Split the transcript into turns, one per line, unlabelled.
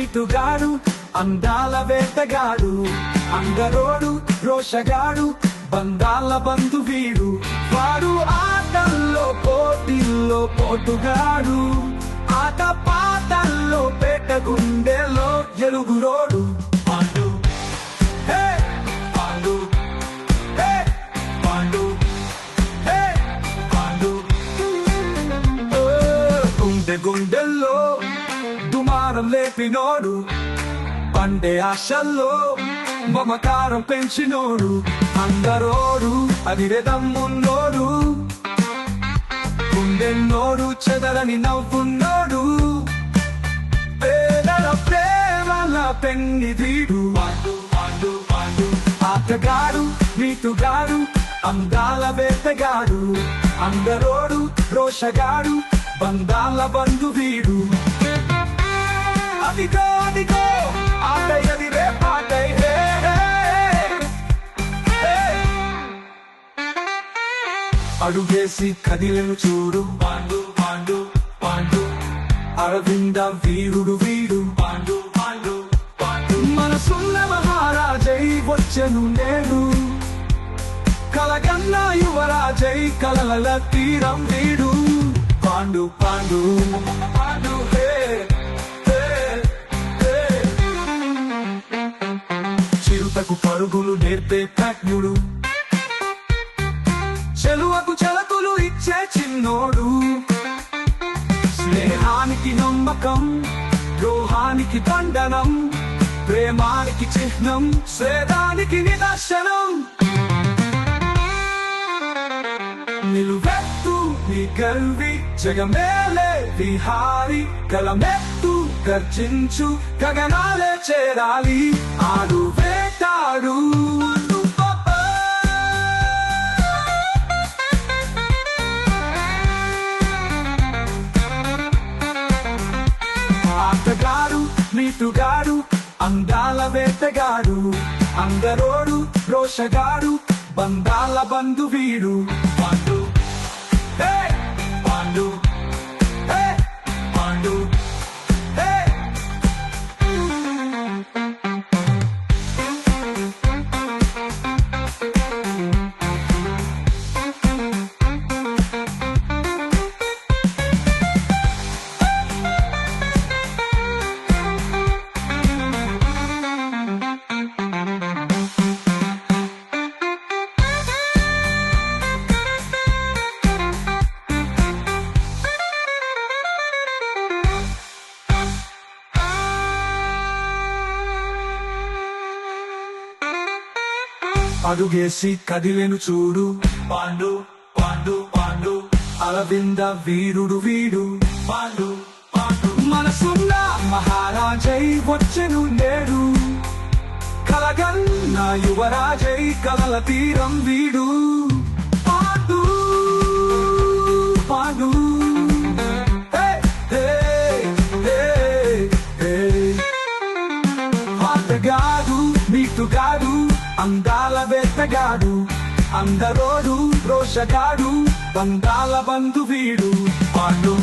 నీటుగాడు అందాల వేటగాడు అంగరోడు రోషగాడు బంధాల బంధు వీడు వాడు ఆటల్లో పోటీల్లో పోటుగాడు ఆట పాటల్లో పేట గుండెలో ఎలుగురోడు పాండు హే పాండు హే పాండు హే పాండు గుండె గుండెల్లో దుమారం లేపినోడు పండే ఆశల్లో మమకారం పెంచినోడు అందరోడు అదిరెదమ్మున్నోడు గుండెన్నోడు చెదరని నవ్వున్నోడు పేదల ప్రేమల పెన్నిధీడు పాండు పాండు పాండు ఆటగాడు నీటుగాడు అందాల వేటగాడు అందరోడు రోషగాడు బంధాల బంధు వీడు అదిగో అదిగో ఆటై అది రే పాటై హే అడుగేసి కదిలను చూడు పాండు పాండు పాండు అరవింద వీరుడు వీడు పాండు పాండు పాండు మనసున్న మహారాజై వచ్చెను నేడు కలగన్న యువరాజై కలల తీరం వీడు పాండు పాండు పాండు హే చిరుతకు పరుగులు నేర్పే ప్రజ్ఞుడు చెలువకు చెలకులు ఇచ్చే చిన్నోడు స్నేహానికి నమ్మకం ద్రోహానికి దండనం ప్రేమానికి చిహ్నం స్వేదానికి నిదర్శనం నిలువెత్తు నీ గల్వి జగమేలే విహారి గలమెత్తు గర్జించు గగనాలే చేరాలి ఆడు వేటాడు ఆటగాడు నీటుగాడు అందాల వేటగాడు అందరోడు రోషగాడు బంధాల బంధు వీడు పాండు హే పాండు హే పాండు హే అడుగేసి కదిలెను చూడు పాండు పాండు పాండు అరవింద వీరుడు వీడు పాండు పాండు మనసున్న మహారాజై వచ్చెను నేడు కలగన్న యువరాజై కలల తీరం వీడు పాండు పాండు హే హే హే హే ఆటగాడు నీటుగాడు అందాల వేటగాడు అందరోడు రోషగాడు బంధాల బంధు వీడు పాండు